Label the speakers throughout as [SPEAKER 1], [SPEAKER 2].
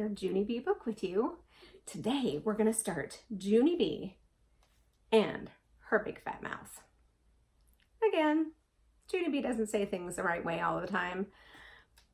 [SPEAKER 1] here, Junie B book with you. Today we're going to start Junie B and her big fat mouth. Again, Junie B doesn't say things the right way all the time,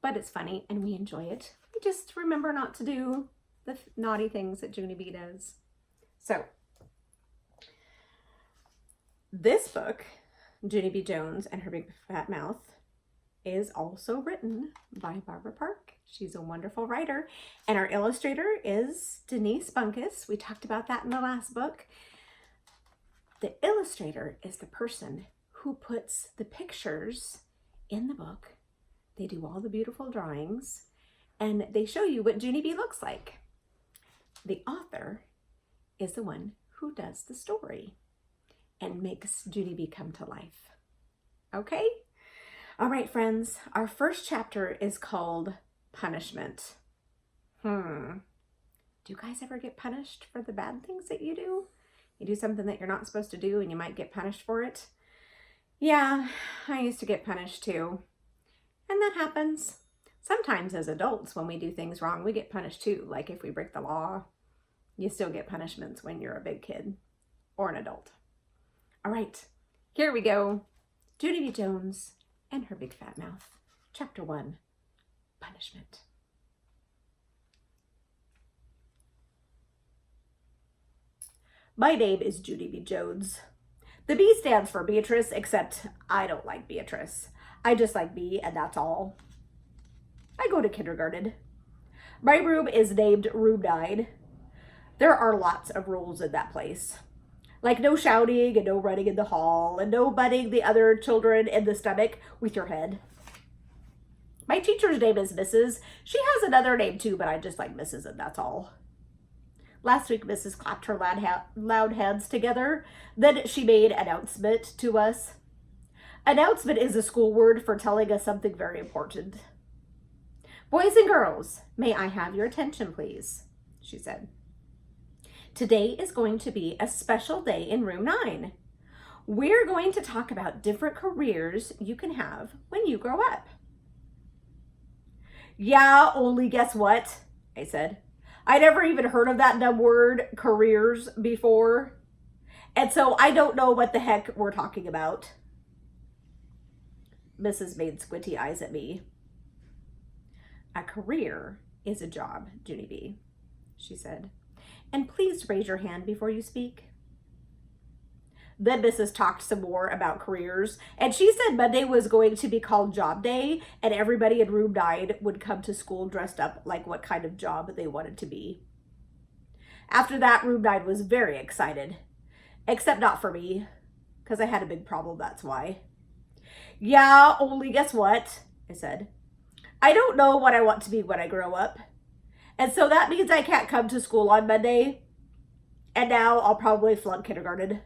[SPEAKER 1] but it's funny and we enjoy it. We just remember not to do the naughty things that Junie B does. So, this book, Junie B. Jones and Her Big Fat Mouth, is also written by Barbara Park. She's a wonderful writer, and our illustrator is Denise Bunkus. We talked about that in the last book. The illustrator is the person who puts the pictures in the book. They do all the beautiful drawings, and they show you what Junie B looks like. The author is the one who does the story and makes Junie B come to life. Okay? All right, friends, our first chapter is called Punishment. Do you guys ever get punished for the bad things that you do? You do something that you're not supposed to do and you might get punished for it? Yeah, I used to get punished too. And that happens. Sometimes as adults, when we do things wrong, we get punished too. Like if we break the law, you still get punishments when you're a big kid or an adult. All right, here we go. Junie B. Jones and Her Big Fat Mouth. Chapter 1, Punishment. My name is Junie B. Jones. The B stands for Beatrice, except I don't like Beatrice. I just like B, and that's all. I go to kindergarten. My room is named Room 9. There are lots of rules in that place. Like no shouting and no running in the hall and no butting the other children in the stomach with your head. My teacher's name is Mrs. She has another name too, but I just like Mrs. and that's all. Last week, Mrs. clapped her loud hands together. Then she made announcement to us. Announcement is a school word for telling us something very important. Boys and girls, may I have your attention, please? She said. Today is going to be a special day in room 9. We're going to talk about different careers you can have when you grow up. Yeah, only guess what? I said. I never even heard of that dumb word, careers, before. And so I don't know what the heck we're talking about. Mrs. made squinty eyes at me. A career is a job, Junie B, she said. And please raise your hand before you speak. Then Mrs. talked some more about careers, and she said Monday was going to be called Job Day, and everybody in room 9 would come to school dressed up like what kind of job they wanted to be. After that, room 9 was very excited, except not for me, because I had a big problem, that's why. Yeah, only guess what? I said. I don't know what I want to be when I grow up. And so that means I can't come to school on Monday. And now I'll probably flunk kindergarten.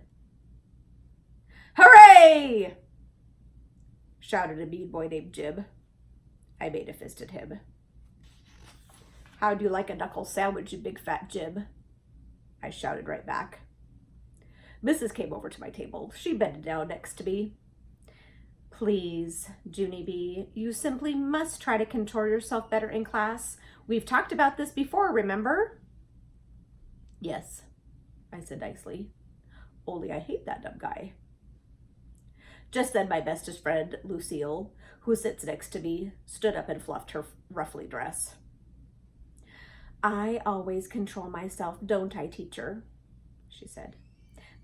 [SPEAKER 1] Hooray! Shouted a mean boy named Jim. I made a fist at him. How'd you like a knuckle sandwich, you big fat Jim? I shouted right back. Mrs. came over to my table. She bent down next to me. Please, Junie B, you simply must try to control yourself better in class. We've talked about this before, remember? Yes, I said nicely. Only I hate that dumb guy. Just then my bestest friend, Lucille, who sits next to me, stood up and fluffed her ruffly dress. I always control myself, don't I, teacher? She said.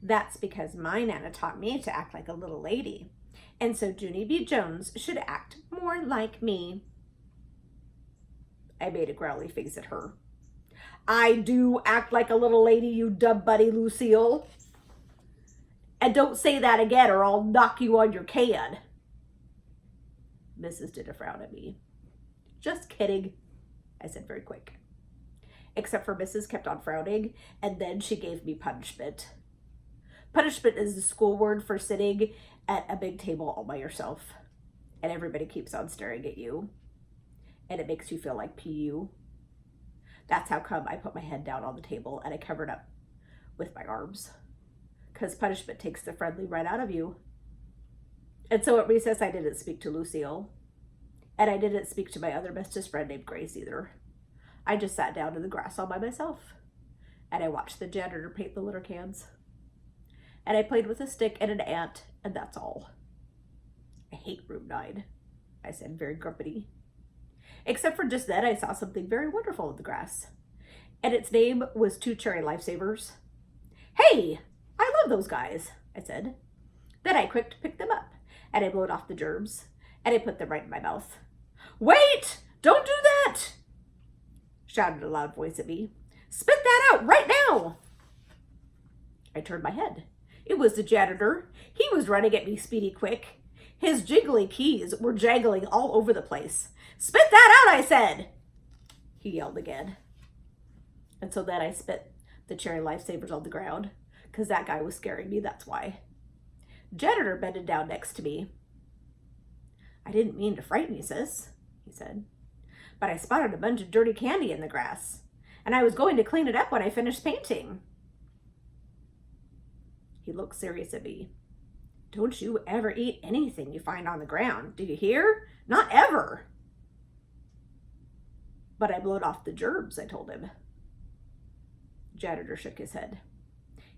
[SPEAKER 1] That's because my Nana taught me to act like a little lady. And so Junie B. Jones should act more like me. I made a growly face at her. I do act like a little lady, you dumb buddy, Lucille. And don't say that again or I'll knock you on your can. Mrs. did a frown at me. Just kidding, I said very quick. Except for Mrs. kept on frowning, and then she gave me punishment. Punishment is the school word for sitting at a big table all by yourself, and everybody keeps on staring at you, and it makes you feel like PU. That's how come I put my head down on the table and I covered up with my arms, because punishment takes the friendly right out of you. And so at recess, I didn't speak to Lucille, and I didn't speak to my other bestest friend named Grace either. I just sat down in the grass all by myself, and I watched the janitor paint the litter cans. And I played with a stick and an ant, and that's all. I hate room 9, I said, very grumpy. Except for just then I saw something very wonderful in the grass, and its name was 2 cherry lifesavers. Hey, I love those guys, I said. Then I quick picked them up, and I blowed off the germs, and I put them right in my mouth. Wait! Don't do that! Shouted a loud voice at me. Spit that out right now! I turned my head. It was the janitor. He was running at me speedy quick. His jiggly keys were jangling all over the place. Spit that out, I said! He yelled again. And so then I spit the cherry lifesavers on the ground, because that guy was scaring me, that's why. Janitor bended down next to me. I didn't mean to frighten you, sis, he said, but I spotted a bunch of dirty candy in the grass, and I was going to clean it up when I finished painting. He looked serious at me. Don't you ever eat anything you find on the ground, do you hear? Not ever. But I blowed off the germs, I told him. Janitor shook his head.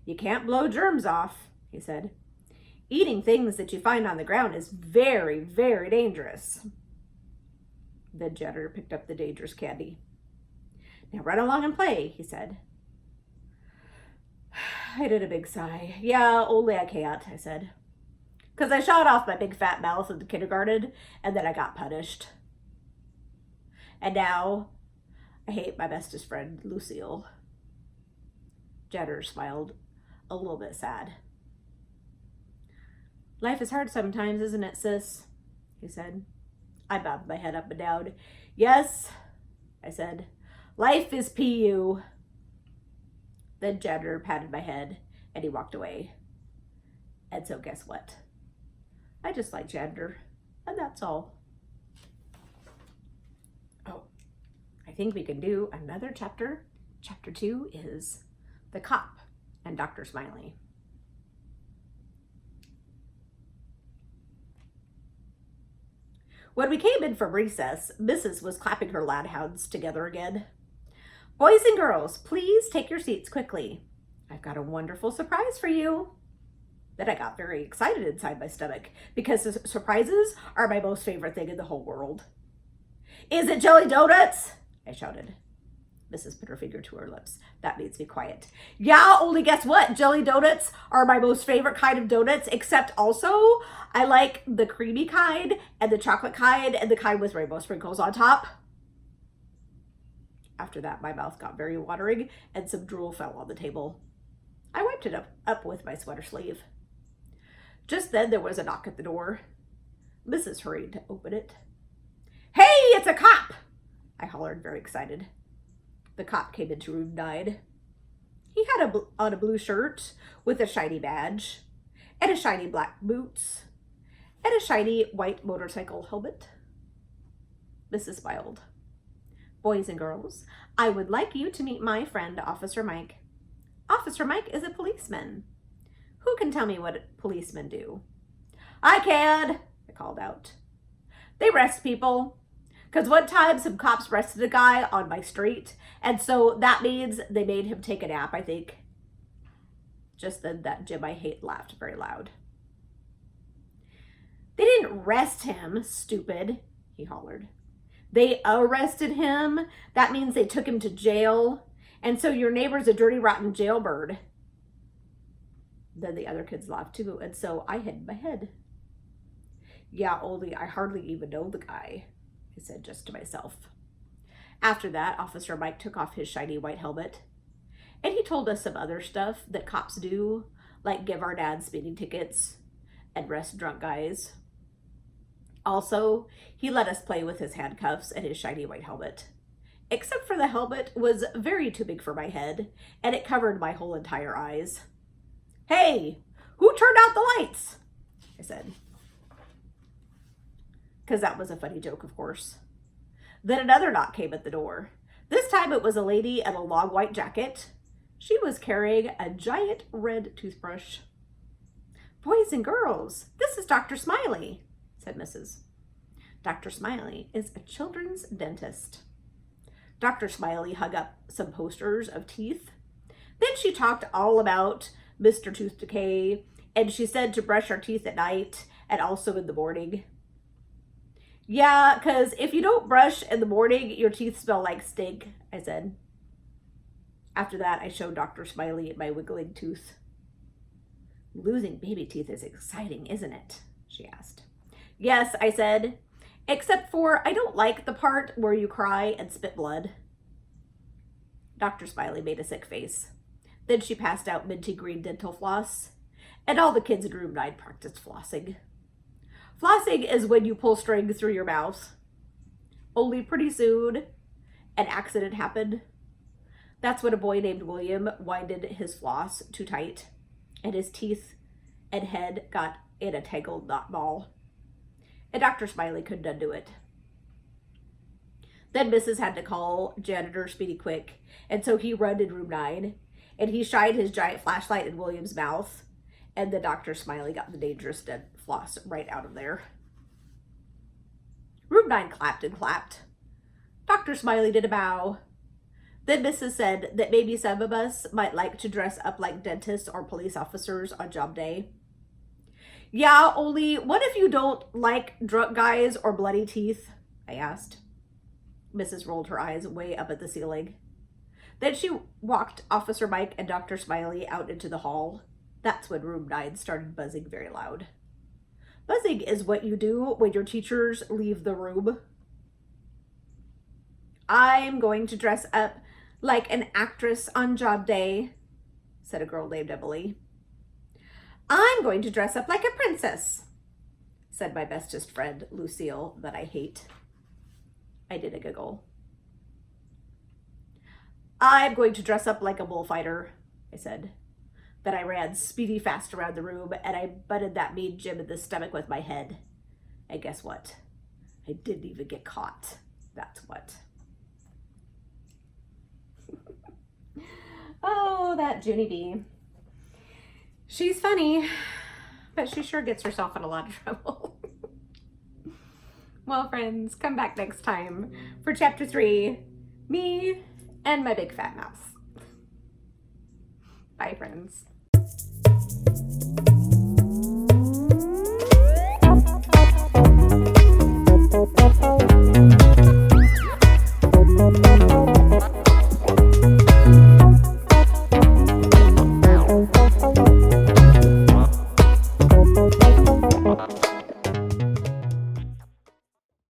[SPEAKER 1] You can't blow germs off, he said. Eating things that you find on the ground is very, very dangerous. The janitor picked up the dangerous candy. Now run along and play, he said. I did a big sigh. Yeah, only I can't, I said. Because I shot off my big fat mouth in the kindergarten, and then I got punished. And now I hate my bestest friend, Lucille. Janitor smiled, a little bit sad. Life is hard sometimes, isn't it, sis? He said. I bobbed my head up and down. Yes, I said. Life is PU. Then Janitor patted my head, and he walked away. And so guess what? I just like Janitor, and that's all. Oh, I think we can do another chapter. Chapter 2 is The Cop and Dr. Smiley. When we came in from recess, Mrs. was clapping her lad-hounds together again. Boys and girls, please take your seats quickly. I've got a wonderful surprise for you. Then I got very excited inside my stomach because surprises are my most favorite thing in the whole world. Is it jelly donuts? I shouted. Mrs. put her finger to her lips. That means be quiet. Yeah, only guess what? Jelly donuts are my most favorite kind of donuts, except also I like the creamy kind and the chocolate kind and the kind with rainbow sprinkles on top. After that, my mouth got very watering and some drool fell on the table. I wiped it up with my sweater sleeve. Just then there was a knock at the door. Mrs. hurried to open it. Hey, it's a cop! I hollered, very excited. The cop came into room 9. He had on a blue shirt with a shiny badge, and a shiny black boots, and a shiny white motorcycle helmet. Mrs. smiled. Boys and girls, I would like you to meet my friend, Officer Mike. Officer Mike is a policeman. Who can tell me what policemen do? I can, I called out. They arrest people. Because one time some cops arrested a guy on my street, and so that means they made him take a nap, I think. Just then that Jim I hate laughed very loud. They didn't arrest him, stupid, he hollered. They arrested him. That means they took him to jail. And so your neighbor's a dirty, rotten jailbird. Then the other kids laughed too, and so I hid my head. Yeah, only I hardly even know the guy, I said just to myself. After that, Officer Mike took off his shiny white helmet, and he told us some other stuff that cops do, like give our dads speeding tickets and arrest drunk guys. Also, he let us play with his handcuffs and his shiny white helmet. Except for the helmet was very too big for my head, and it covered my whole entire eyes. Hey, who turned out the lights? I said. Because that was a funny joke, of course. Then another knock came at the door. This time it was a lady in a long white jacket. She was carrying a giant red toothbrush. Boys and girls, this is Dr. Smiley, said Mrs. Dr. Smiley is a children's dentist. Dr. Smiley hung up some posters of teeth. Then she talked all about Mr. Tooth Decay, and she said to brush our teeth at night and also in the morning. Yeah, because if you don't brush in the morning, your teeth smell like stink, I said. After that, I showed Dr. Smiley my wiggling tooth. Losing baby teeth is exciting, isn't it? She asked. Yes, I said, except for I don't like the part where you cry and spit blood. Dr. Smiley made a sick face. Then she passed out minty green dental floss, and all the kids in room 9 practiced flossing. Flossing is when you pull strings through your mouth. Only pretty soon, an accident happened. That's when a boy named William winded his floss too tight, and his teeth and head got in a tangled knot ball. And Dr. Smiley couldn't undo it. Then Mrs. had to call janitor Speedy Quick, and so he ran in room 9, and he shined his giant flashlight in William's mouth, and the Dr. Smiley got the dangerous dead floss right out of there. Room 9 clapped and clapped. Dr. Smiley did a bow. Then Mrs. said that maybe some of us might like to dress up like dentists or police officers on job day. Yeah, only what if you don't like drunk guys or bloody teeth? I asked. Mrs. rolled her eyes way up at the ceiling. Then she walked Officer Mike and Dr. Smiley out into the hall. That's when room 9 started buzzing very loud. Buzzing is what you do when your teachers leave the room. I'm going to dress up like an actress on job day, said a girl named Emily. I'm going to dress up like a princess, said my bestest friend, Lucille, that I hate. I did a giggle. I'm going to dress up like a bullfighter, I said. Then I ran speedy fast around the room, and I butted that mean Jim in the stomach with my head. And guess what? I didn't even get caught. That's what. Oh, that Junie B. She's funny, but she sure gets herself in a lot of trouble. Well, friends, come back next time for chapter 3, me and my big fat mouse. Bye, friends.